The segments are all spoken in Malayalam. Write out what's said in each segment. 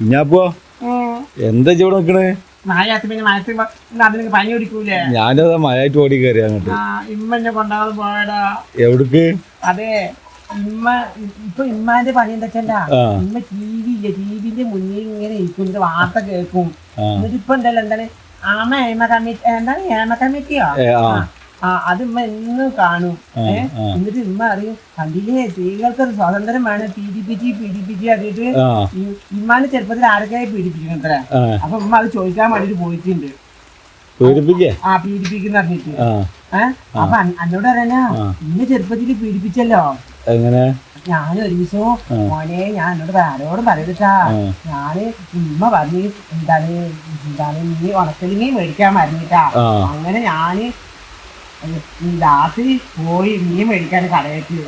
ഇഞ്ഞാപ്പോ എന്താ ഇവിടെ നിക്കണേ? പനി പിടിക്കൂലേ? ഞാനതാ മഴയായിട്ട് ഓടി കയറി അങ്ങോട്ട്. ഇമ്മ എന്നെ കൊണ്ടാവാതെ പോയടാ. എവിടക്ക്? അതെ, ഇപ്പൊ ഇമ്മാന്റെ പണി എന്താ വെച്ചാ, ഇമ്മ ടിവിന്റെ മുന്നിൽ ഇങ്ങനെ ഇരിക്കും, വാർത്ത കേൾക്കും. എന്നിട്ട് ഇപ്പൊ ഉണ്ടല്ലോ എന്താണ് ഏമ കമ്മിറ്റി, എന്താണ് ഏമ കമ്മിറ്റിയോ, അത് ഇമ്മ എന്നും കാണും. എന്നിട്ട് ഇമ്മ അറിയും, കണ്ടില്ലേ സ്ത്രീകൾക്കൊരു സ്വാതന്ത്ര്യം വേണം, പീഡിപ്പിച്ച് അറിയിട്ട് ഇമ്മാന്റെ ചെറുപ്പത്തിൽ ആരൊക്കെ പീഡിപ്പിക്കുന്നത്ര. അപ്പൊ ഇമ്മ അത് ചോദിക്കാൻ വേണ്ടിട്ട് പോയിട്ടുണ്ട്. പീഡിപ്പിക്കുന്ന അറിഞ്ഞിട്ട്. അപ്പൊ എന്നോട് പറയാനാ, ഇന്ന ചെറുപ്പത്തിൽ പീഡിപ്പിച്ചല്ലോ. എങ്ങനെ? ഞാനൊരു ദിവസവും മോനെ, ഞാൻ എന്നോട് ആരോടും പറയട്ടാ, ഞാന് ഉമ്മ പറഞ്ഞ് എന്താണ് നീ ഉണക്കലിങ്ങി മേടിക്കാൻ പറഞ്ഞിട്ടാ. അങ്ങനെ ഞാന് രാത്രി പോയി മീൻ മേടിക്കാൻ കടയിലേക്ക്.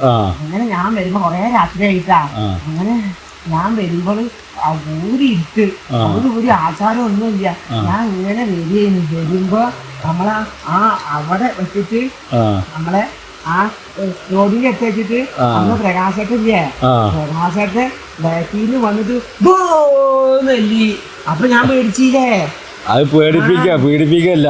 അങ്ങനെ ഞാൻ വരുമ്പോ കൊറേ രാത്രി ആയിട്ടാ. അങ്ങനെ ഞാൻ വരുമ്പോൾ ഊരിട്ട് ഊരി ആചാരം ഒന്നുമില്ല. ഞാൻ ഇങ്ങനെ വരുമ്പോ നമ്മളെ അവിടെ വെച്ചിട്ട് നമ്മളെ റോഡിൽ എത്തിച്ചിട്ട് അന്ന് പ്രകാശത്തില്ലേ, പ്രകാശത്തെ ബാക്കിന്ന് വന്നിട്ട് ബോന്നല്ലി. അപ്പൊ ഞാൻ പേടിച്ചില്ലേ. അത് പീഡിപ്പിക്കല്ല.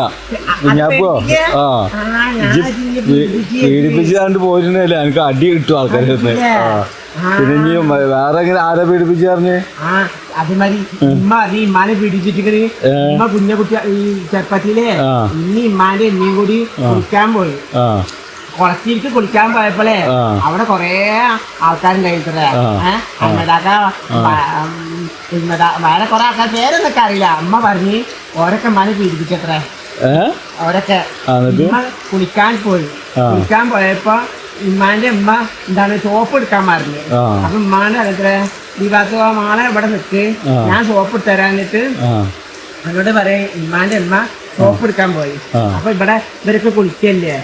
പീഡിപ്പിച്ചാണ്ട് പോയിട്ടുണ്ടല്ലേ എനിക്ക് അടി കിട്ടും ആൾക്കാരെ. പിന്നെ ഇനി വേറെ എങ്ങനെ ആരാ പീഡിപ്പിച്ചു പറഞ്ഞ്? അതേമാതിരി ഇമ്മാനെ പീഡിപ്പിച്ചിട്ട് ഇമ്മ കുഞ്ഞുകുട്ടി ഈ ചെറുപ്പത്തിലെ ഇനി ഇമ്മാന്റെ എന്നെയും കൂടി കുളിക്കാൻ പോയി. കുളത്തിലേക്ക് കുളിക്കാൻ പോയപ്പോളേ അവിടെ കൊറേ ആൾക്കാരുണ്ടായിട്ടേ. വേറെ കൊറേ ആൾക്കാർ പേരൊന്നൊക്കെ അറിയില്ല. അമ്മ പറഞ്ഞ് ഓരൊക്കെ ഇമ്മാനെ പീഡിപ്പിച്ചത്രേ. ഓരൊക്കെ കുളിക്കാൻ പോയപ്പോ ഇമ്മാന്റെ ഉമ്മ എന്താണ് സോപ്പ് എടുക്കാൻ പറഞ്ഞു. അപ്പൊ ഉമ്മാന്റെ അത്ര ദിവാത്തോ മാളെ ഇവിടെ നിൽക്ക്, ഞാൻ സോപ്പ് ഇട്ട് തരാനിട്ട് എന്നോട് പറയും. ഇമ്മാന്റെ ഉമ്മ സോപ്പ് എടുക്കാൻ പോയി. അപ്പൊ ഇവരൊക്കെ കുളിക്കല്ലേ.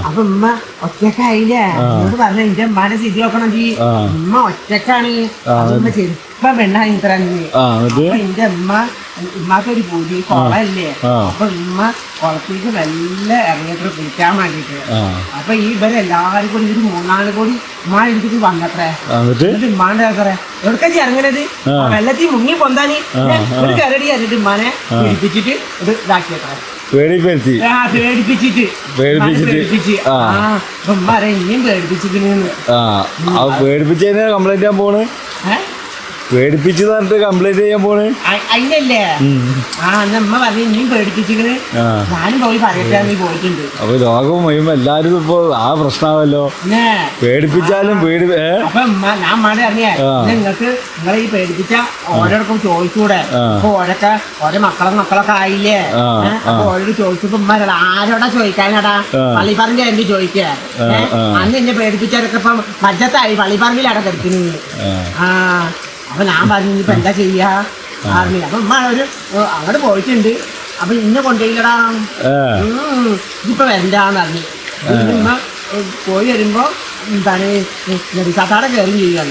അപ്പൊ ഉമ്മ ഒറ്റക്കായില്ലേ. എന്നോട് പറഞ്ഞു എന്റെ ഉമ്മാന്റെ സ്ഥിതി നോക്കണം ജി, ഉമ്മ ഒറ്റക്കാണ്. ഉമ്മ ചെറുപ്പം പെണ്ണായി ഇത്ര. അപ്പൊ എന്റെ ഉമ്മാക്കൊരു പൂതി കുളല്ലേ. അപ്പൊ ഉമ്മ കുളത്തേക്ക് നല്ല ഇറങ്ങിയത്ര കുളിക്കാൻ വേണ്ടിട്ട്. അപ്പൊ ഇവരെല്ലാരും കൂടി ഒരു 3-4 കൂടി ഉമ്മ എടുത്തിട്ട് വന്നത്രേ. എന്നിട്ട് ഉമ്മാന്റെ ആൾക്കാരെ എവിടേക്കാ ഇറങ്ങണത്, വെള്ളത്തിൽ മുങ്ങി പൊന്താനി ഒരു കരടി അറിഞ്ഞിട്ട് ഉമ്മാനെ പിടിപ്പിച്ചിട്ട് ഇത് ഇതാക്കിയത്രേ. പേടിപ്പിച്ചിട്ട് ഉമ്മ അറിയാം ഇനിയും പേടിപ്പിച്ചിരിക്കുന്നു. പേടിപ്പിച്ചതിന് കംപ്ലൈന്റ് ചെയ്യാൻ പോണ്. പേടിപ്പിച്ച് പറഞ്ഞിട്ട് കംപ്ലൈന്റ് ചെയ്യാൻ പോണ് അതിനല്ലേ. അമ്മ പറഞ്ഞു ഇനിയും പേടിപ്പിച്ചിരിക്കണ്, ഞാനും പോയി പറയട്ടെ പോയിട്ടുണ്ട്. അപ്പൊ ലോകം മുഴുവൻ എല്ലാരും ഇപ്പൊ ആ പ്രശ്നമാവല്ലോ. പേടിപ്പിച്ചാലും അപ്പൊ ഞാൻ അമ്മയുടെ അറിഞ്ഞേ, നിങ്ങൾ ഈ പേടിപ്പിച്ച ഓരോർക്കും ചോദിച്ചൂടെ. അപ്പൊ ഓരോ മക്കളൊക്കെ ആയില്ലേ. അപ്പൊ ഓരോട് ചോദിച്ചപ്പോ ഉമ്മ ആരോടാ ചോദിക്കാനാടാ, പള്ളിപ്പറമ്പിൽ എന്ത് ചോദിക്കുക. അന്ന് എന്നെ പേടിപ്പിച്ചവരൊക്കെ ഇപ്പൊ മജ്ജത്തായി പള്ളിപ്പറമ്പിലാണ് കിടക്കുന്നത്. അപ്പൊ ഞാൻ പറഞ്ഞു ഇനിയിപ്പോ എന്താ ചെയ്യാ പറഞ്ഞു. അപ്പൊ ഉമ്മ അങ്ങോട്ട് പോയിട്ടുണ്ട്. അപ്പൊ ഇന്നെ കൊണ്ടുപോയില്ലടാ, ഇപ്പൊ വരണ്ടാന്ന് പറഞ്ഞു. ഉമ്മ പോയി വരുമ്പോ എന്താണ് നെടിക്കാത്താടെ കയറി ചെയ്യാൻ.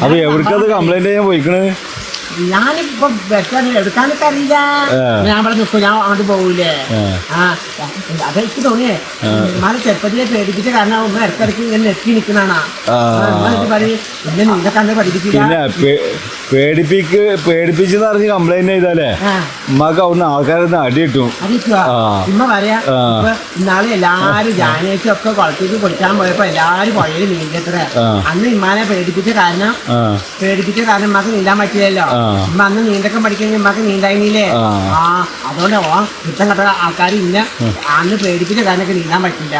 അപ്പൊ എവിടേക്കത് കംപ്ലൈന്റ് ചെയ്യാൻ പോയിക്കണ്? ഞാനിപ്പോ എടുക്കാനൊക്കെ അറിയില്ല. ഞാൻ ഇവിടെ നിൽക്കും, ഞാൻ അങ്ങോട്ട് പോകൂലേ. അതെനിക്ക് തോന്നിയേ ഉമ്മാനെ ചെറുപ്പത്തിലെ പേടിപ്പിച്ച കാരണം ഉമ്മ ഇടക്കിടക്ക് ഇങ്ങനെ നെറ്റി നിൽക്കുന്നതാണ്. പറയും പിന്നെ നിന്റെ കണ്ണ് പഠിപ്പിക്കില്ല. പേടിപ്പിച്ചെന്ന് അറിഞ്ഞ് കംപ്ലൈന്റ് ചെയ്താലേ ഉമ്മക്ക് അവിടുന്ന് ആൾക്കാരെ അടി കിട്ടും. ഉമ്മ പറയാ ഇന്നാളെ എല്ലാരും ജാനേച്ചൊക്കെ കുളത്തേക്ക് പൊളിക്കാൻ പോയപ്പോ എല്ലാരും പുഴയിൽ നീന്തത്ര. അന്ന് ഇമ്മാനെ പേടിപ്പിച്ച കാരണം ഉമ്മക്ക് നീന്താൻ പറ്റില്ലല്ലോ. ഉമ്മ അന്ന് നീന്തക്കം പഠിക്കുന്ന ഉമ്മക്ക് നീന്തായില്ലേ. അതുകൊണ്ട് കുറ്റം കണ്ട ആൾക്കാർ ഇന്ന അന്ന് പേടിപ്പിച്ച കാരണമൊക്കെ നീന്താൻ പറ്റില്ല.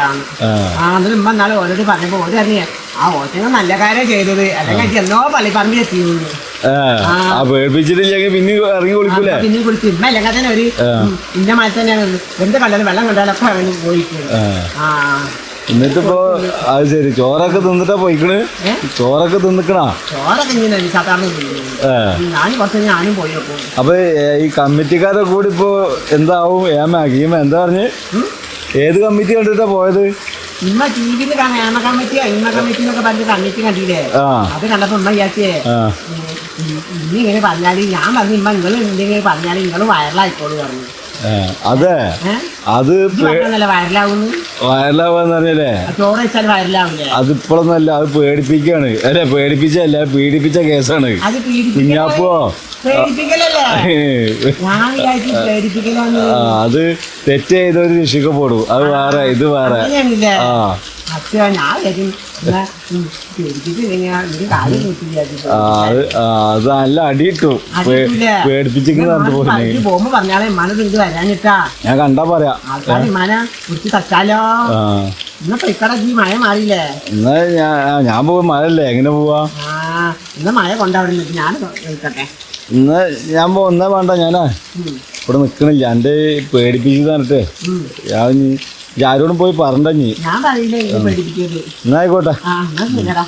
എന്നിട്ട് ഉമ്മ എന്നാലും ഓരോട് പറഞ്ഞപ്പോ ഓരോ അറിഞ്ഞേ ആ ഓറ്റങ്ങൾ നല്ല കാര്യം ചെയ്തത്, അല്ലെങ്കിൽ എന്നോ പള്ളിപ്പറമ്പിൽ എത്തിയുള്ളൂ. പിന്നെ ഇറങ്ങി കുളിക്കൂലേ? പിന്നെ കുളിച്ചു. ഇമ്മ അല്ലെങ്കിൽ തന്നെ ഒരു ഇന്ന മഴ തന്നെയാണ് എന്ത് കണ്ടാലും വെള്ളം കണ്ടാലൊക്കെ അവന് പോയിക്കും. എന്നിട്ടിപ്പോ അത് ശരി, ചോറൊക്കെ തിന്നിട്ടാ പോയിക്കണ്? ചോറൊക്കെ തിന്നിക്കണാ? ചോറൊക്കെ ഇങ്ങനെ സാധാരണ ഞാനും കുറച്ച് ഞാനും പോയി നോക്കും. അപ്പൊ ഈ കമ്മിറ്റിക്കാരെ കൂടി ഇപ്പൊ എന്താവും? ഏമ എന്താ പറഞ്ഞ് ഏത് കമ്മിറ്റി കണ്ടിട്ടാ പോയത്? ഇമ്മ ടിവിയിൽ കാണാം ഏമ കമ്മിറ്റിയോ ഇമ്മ കമ്മിറ്റി എന്നൊക്കെ പറഞ്ഞ കമ്മിറ്റി കണ്ടില്ലേ. അത് കണ്ടപ്പോ ഉമ്മ വിചാരിച്ചേ ഇനി ഇങ്ങനെ പറഞ്ഞാല് ഞാൻ പറഞ്ഞു ഇമ്മ നിങ്ങൾ എന്തെങ്കിലും പറഞ്ഞാല് നിങ്ങൾ വൈറലായിക്കോളൂ പറഞ്ഞു. അതെ, അത് വൈറലാവുന്നു. വയറിലാവാന്ന് പറഞ്ഞല്ലേ ചോറ് വെച്ചാൽ വയറിലാവില്ലേ? അതിപ്പോഴൊന്നല്ല, അത് പേടിപ്പിക്കാണ്. അല്ലെ പേടിപ്പിച്ചല്ല, പീഡിപ്പിച്ച കേസാണ്. അത് കുഞ്ഞാപ്പോ പേടിപ്പിക്കലല്ലേ? ഞാൻ വിചാരിച്ചു പേടിപ്പിക്കലാന്ന്. അത് തെറ്റ് ചെയ്തൊരു ശിക്ഷപ്പെടും. അത് വേറെ, ഇത് വേറെ. അങ്ങനെയാണല്ലേ? ആ അച്ഛാ ഞാൻ പേടിപ്പിച്ചില്ലെങ്കിൽ ഒരു കാര്യം കിട്ടില്ല. അത് നല്ല അടി കിട്ടും. പേടിപ്പിച്ചിരിക്കുന്ന പോകുമ്പോ പറഞ്ഞാലേ മനത് ഇത് വരാനിട്ടാ. ഞാൻ കണ്ടാ പറയാ. ആൾക്കാർ മന കുറിച്ച് തച്ചാലോ. ഇന്ന് പൊയ്ക്കട ഈ മഴ മാറിയില്ലേ? എന്നാ ഞാൻ പോകും. മഴയല്ലേ, എങ്ങനെ പോവാ? ഇന്ന് മഴ കൊണ്ടവിടെ ഞാൻ കഴിക്കട്ടെ. ഇന്ന് ഞാൻ പോകുന്ന വേണ്ട, ഞാനാ ഇവിടെ നിക്കണില്ല. എന്റെ പേടിപ്പിച്ചു തന്നിട്ട് ഞാൻ ആരോടും പോയി പറഞ്ഞി. ഞാൻ പറയില്ലേ പേടിപ്പിക്കരുത്. എന്നാ ആയിക്കോട്ടെ. ആ എന്നാ ശരിയടാ.